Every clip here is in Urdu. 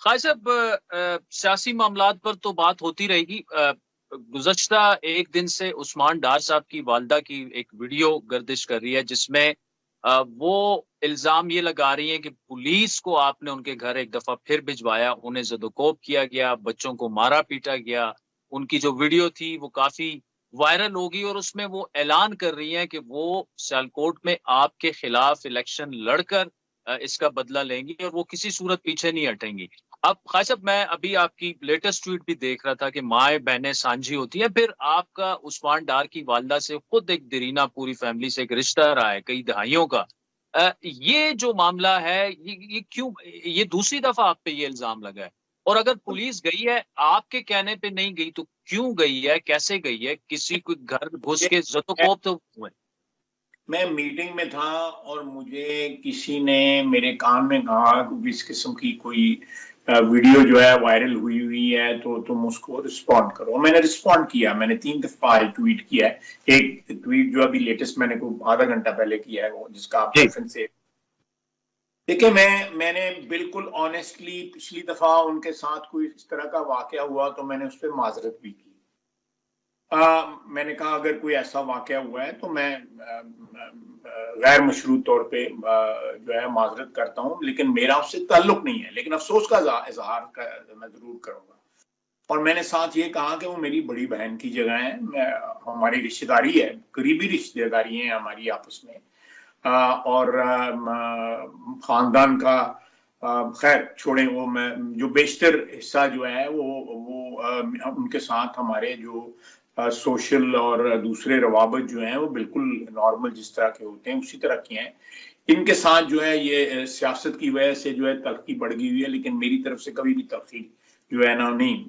خواجہ صاحب سیاسی معاملات پر تو بات ہوتی رہے گی. گزشتہ ایک دن سے عثمان ڈار صاحب کی والدہ کی ایک ویڈیو گردش کر رہی ہے جس میں وہ الزام یہ لگا رہی ہیں کہ پولیس کو آپ نے ان کے گھر ایک دفعہ پھر بھجوایا, انہیں زدوکوب کیا گیا, بچوں کو مارا پیٹا گیا. ان کی جو ویڈیو تھی وہ کافی وائرل ہوگی اور اس میں وہ اعلان کر رہی ہیں کہ وہ سیالکوٹ میں آپ کے خلاف الیکشن لڑ کر اس کا بدلہ لیں گی اور وہ کسی صورت پیچھے نہیں ہٹیں گی. اب خواجہ صاحب میں ابھی آپ کی لیٹسٹ ٹویٹ بھی دیکھ رہا تھا کہ مائیں بہنیں سانجھی ہوتی ہیں, پھر آپ کا عثمان ڈار کی والدہ سے خود ایک دیرینہ پوری فیملی سے ایک رشتہ رہا ہے کئی دہائیوں کا. یہ جو معاملہ ہے یہ کیوں, یہ دوسری دفعہ آپ پہ یہ الزام لگا ہے, اور اگر پولیس گئی ہے آپ کے کہنے پہ نہیں گئی تو کیوں گئی ہے, کیسے گئی ہے, کسی کو گھر گھس کے زدوکوب تو ہوئے؟ میں میٹنگ میں تھا اور مجھے کسی نے میرے کان میں کہا کہ اس قسم کی کوئی ویڈیو جو ہے وائرل ہوئی ہے تو تم اس کو رسپونڈ کرو. میں نے رسپونڈ کیا, میں نے 3 دفعہ ٹویٹ کیا ہے. ایک ٹویٹ جو ابھی لیٹسٹ میں نے آدھا گھنٹہ پہلے کیا ہے وہ جس کا آپ ریفرنس سے دیکھیں. میں نے بالکل آنےسٹلی پچھلی دفعہ ان کے ساتھ کوئی اس طرح کا واقعہ ہوا تو میں نے اس پہ معذرت بھی کی. میں نے کہا اگر کوئی ایسا واقعہ ہوا ہے تو میں غیر مشروط طور پہ جو ہے معذرت کرتا ہوں, لیکن میرا اس سے تعلق نہیں ہے, لیکن افسوس کا اظہار میں ضرور کروں گا. اور میں نے ساتھ یہ کہا کہ وہ میری بڑی بہن کی جگہ ہے, ہماری رشتہ داری ہے, قریبی رشتہ داری ہیں ہماری آپس میں, اور خاندان کا خیر چھوڑیں, وہ میں جو بیشتر حصہ جو ہے وہ ان کے ساتھ ہمارے جو سوشل اور دوسرے روابط جو ہیں وہ بالکل نارمل جس طرح کے ہوتے ہیں اسی طرح کے ہیں. ان کے ساتھ جو ہے یہ سیاست کی وجہ سے جو ہے تلخی بڑھ گئی ہوئی ہے, لیکن میری طرف سے کبھی بھی تلخی جو ہے نا نہیں.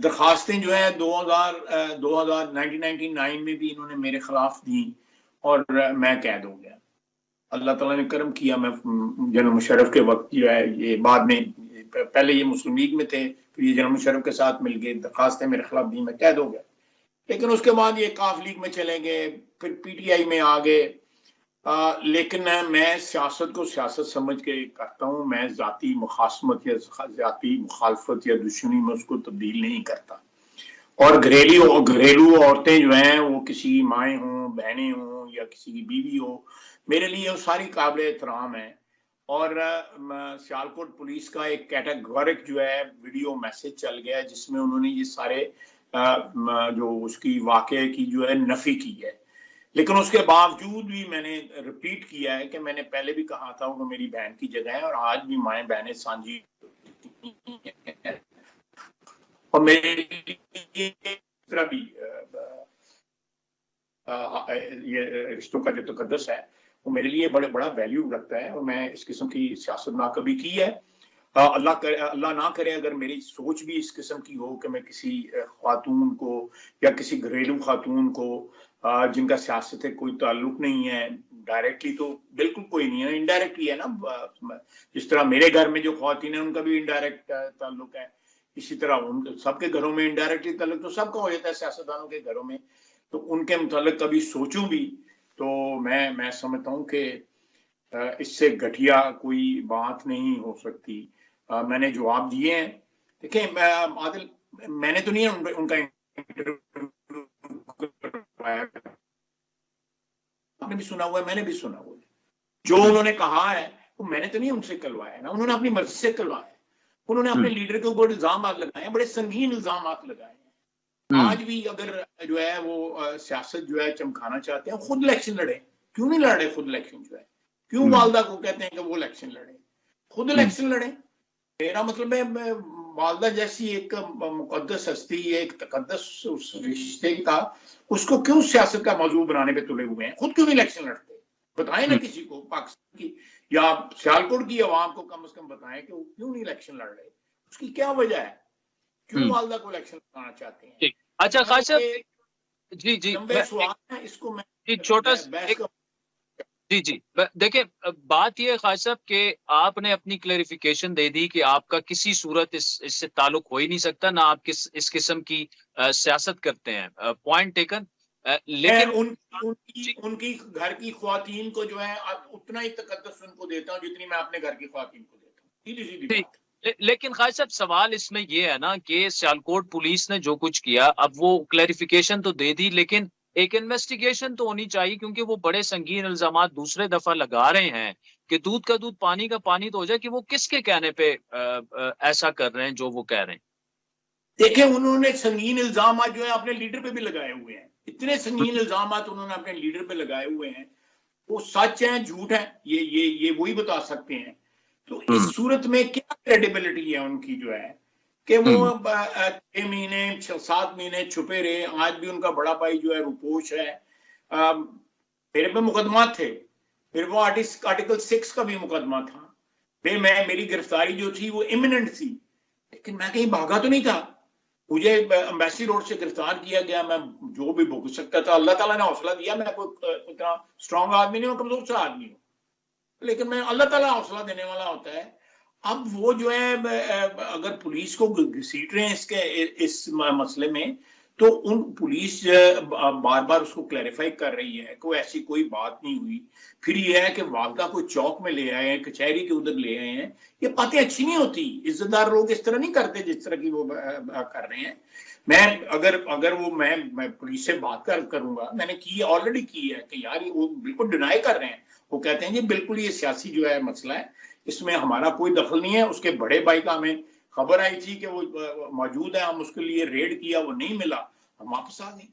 درخواستیں جو ہے 1999 میں بھی انہوں نے میرے خلاف دی اور میں قید ہو گیا. اللہ تعالیٰ نے کرم کیا, میں جنرل مشرف کے وقت جو ہے یہ بعد میں, پہلے یہ مسلم لیگ میں تھے, پھر یہ جنرل مشرف کے ساتھ مل گئے, درخواستیں میرے خلاف دی, میں قید ہو گیا. لیکن اس کے بعد یہ کاف لیگ میں چلے گئے, پھر پی ٹی آئی میں آ گئے. لیکن میں سیاست کو سیاست سمجھ کے کرتا ہوں, میں ذاتی مخاصمت یا ذاتی مخالفت یا دشمنی میں اس کو تبدیل نہیں کرتا. اور گھریلو عورتیں جو ہیں وہ کسی کی مائیں ہوں, بہنیں ہوں یا کسی کی بیوی ہو, میرے لیے وہ ساری قابل احترام ہے. اور سیالکوٹ پولیس کا ایک کیٹاگورک جو ہے ویڈیو میسج چل گیا جس میں انہوں نے یہ سارے جو اس کی واقعے کی جو ہے نفی کی ہے. لیکن اس کے باوجود بھی میں نے ریپیٹ کیا ہے کہ میں نے پہلے بھی کہا تھا وہ میری بہن کی جگہ ہے, اور آج بھی مائیں بہنیں سانجھی اور میرے طرح بھی یہ رشتوں کا جو تقدس ہے وہ میرے لیے بڑا ویلیو رکھتا ہے, اور میں اس قسم کی سیاست نہ کبھی کی ہے. اللہ نہ کرے اگر میری سوچ بھی اس قسم کی ہو کہ میں کسی خاتون کو یا کسی گھریلو خاتون کو جن کا سیاست سے کوئی تعلق نہیں ہے, ڈائریکٹلی تو بالکل کوئی نہیں ہے, انڈائریکٹلی ہے نا. جس طرح میرے گھر میں جو خواتین ہیں ان کا بھی انڈائریکٹ تعلق ہے, اسی طرح ان سب کے گھروں میں انڈائریکٹلی تعلق تو سب کا ہو جاتا ہے سیاستدانوں کے گھروں میں. تو ان کے متعلق کبھی سوچوں بھی تو میں سمجھتا ہوں کہ اس سے گھٹیا کوئی بات نہیں ہو سکتی. میں نے جواب دیے ہیں. دیکھیں عادل, میں نے تو نہیں ان کا آپ نے بھی سنا ہوا ہے, میں نے بھی سنا ہوا ہے. جو انہوں نے کہا ہے وہ میں نے تو نہیں ان سے کلوایا نا, انہوں نے اپنی مرضی سے کلوایا. انہوں نے اپنے لیڈر کے اوپر الزامات لگائے ہیں, بڑے سنگین الزامات لگائے ہیں. آج بھی اگر جو ہے وہ سیاست جو ہے چمکانا چاہتے ہیں خود الیکشن لڑے. کیوں نہیں لڑ رہے خود الیکشن جو ہے؟ کیوں والدہ کو کہتے ہیں کہ وہ الیکشن لڑے؟ خود الیکشن لڑے. میرا مطلب ہے والدہ جیسی ایک مقدس ہستی, ایک تقدس اس رشتے کا, اس کو کیوں سیاست کا موضوع بنانے پہ تلے ہوئے ہیں؟ خود کیوں نہیں الیکشن لڑتے؟ بتائیں نا کسی کو پاکستان کی یا سیالکوٹ کی عوام کو کم از کم بتائیں کہ وہ کیوں نہیں الیکشن لڑ رہے, اس کی کیا وجہ ہے, کیوں والدہ کو الیکشن لڑانا چاہتے ہیں. اچھا خواجہ جی لمبے سوال ہیں, اس کو میں چھوٹا بحث کا جی دیکھیں بات یہ ہے خواجہ صاحب کہ آپ نے اپنی کلیریفیکیشن دے دی کہ آپ کا کسی صورت اس سے تعلق ہو ہی نہیں سکتا, نہ آپ اس قسم کی سیاست کرتے ہیں. Point taken. لیکن ان کی گھر کی خواتین کو جو ہے اتنا ہی تقدس ان کو دیتا ہوں جتنی میں اپنے گھر کی خواتین کو دیتا ہوں. سیدھی سیدھی ٹھیک، بات. لیکن خالد صاحب سوال اس میں یہ ہے نا کہ سیالکوٹ پولیس نے جو کچھ کیا اب وہ کلیریفیکیشن تو دے دی لیکن ایک انویسٹیگیشن تو ہونی چاہیے کیونکہ وہ بڑے سنگین الزامات دوسرے دفعہ لگا رہے ہیں کہ دودھ کا دودھ پانی کا پانی تو ہو جائے کہ وہ کس کے کہنے پہ ایسا کر رہے ہیں جو وہ کہہ رہے ہیں. دیکھیں انہوں نے سنگین الزامات جو ہے اپنے لیڈر پہ بھی لگائے ہوئے ہیں, اتنے سنگین الزامات انہوں نے اپنے لیڈر پہ لگائے ہوئے ہیں, وہ سچ ہیں جھوٹ ہیں یہ وہی بتا سکتے ہیں. تو اس صورت میں کیا کریڈیبلٹی ہے ان کی جو ہے کہ وہ 6 مہینے 7 مہینے چھپے رہے. آج بھی ان کا بڑا بھائی جو ہے روپوش ہے, میرے پہ مقدمات تھے, پھر وہ آرٹیکل 6 کا بھی مقدمہ تھا, پھر میری گرفتاری جو تھی وہ امیوننٹ تھی, لیکن میں کہیں بھاگا تو نہیں تھا. مجھے امبیسی روڈ سے گرفتار کیا گیا, میں جو بھی بھوگ سکتا تھا. اللہ تعالیٰ نے حوصلہ دیا, میں کوئی اتنا اسٹرانگ آدمی نہیں ہوں, کمزور سا آدمی ہوں, لیکن میں اللہ تعالیٰ حوصلہ دینے والا ہوتا ہے. اب وہ جو ہے اگر پولیس کو گھسیٹ رہے ہیں اس مسئلے میں, تو ان پولیس بار بار اس کو کلیریفائی کر رہی ہے کہ ایسی کوئی بات نہیں ہوئی. پھر یہ ہے کہ والدہ کو چوک میں لے آئے ہیں, کچہری کے ادھر لے آئے ہیں, یہ باتیں اچھی نہیں ہوتی. عزت دار لوگ اس طرح نہیں کرتے جس طرح کی وہ کر رہے ہیں. میں اگر وہ میں پولیس سے بات کروں گا, میں نے کی آلریڈی کی ہے کہ یار وہ بالکل ڈینائی کر رہے ہیں. وہ کہتے ہیں جی بالکل یہ سیاسی جو ہے مسئلہ ہے, اس میں ہمارا کوئی دخل نہیں ہے. اس کے بڑے بھائی کا ہمیں خبر آئی تھی کہ وہ موجود ہے, ہم اس کے لیے ریڈ کیا, وہ نہیں ملا, ہم واپس آ گئے.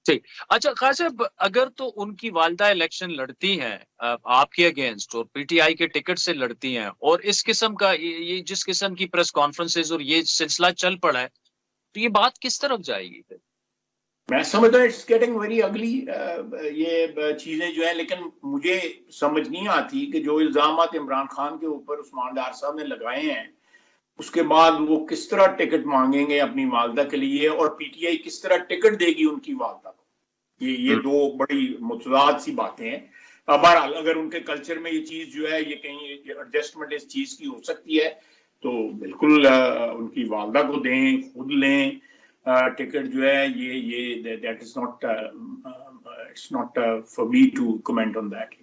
ٹھیک. اچھا خالد صاحب اگر تو ان کی والدہ الیکشن لڑتی ہیں آپ کے اگینسٹ اور پی ٹی آئی کے ٹکٹ سے لڑتی ہیں, اور اس قسم کا یہ جس قسم کی پریس کانفرنسز اور یہ سلسلہ چل پڑا ہے, تو یہ بات کس طرف جائے گی پھر؟ میں سمجھتا ہوں اٹس گیٹنگ ویری اگلی یہ چیزیں جو ہیں, لیکن مجھے سمجھ نہیں آتی کہ جو الزامات عمران خان کے اوپر عثمان ڈار صاحب نے لگائے ہیں, اس کے بعد وہ کس طرح ٹکٹ مانگیں گے اپنی والدہ کے لیے, اور پی ٹی آئی کس طرح ٹکٹ دے گی ان کی والدہ کو. یہ دو بڑی متضاد سی باتیں ہیں. بہرحال اگر ان کے کلچر میں یہ چیز جو ہے یہ کہیں ایڈجسٹمنٹ اس چیز کی ہو سکتی ہے تو بالکل ان کی والدہ کو دیں, خود لیں ٹکٹ جو ہے. یہ that is not it's not for me to comment on that.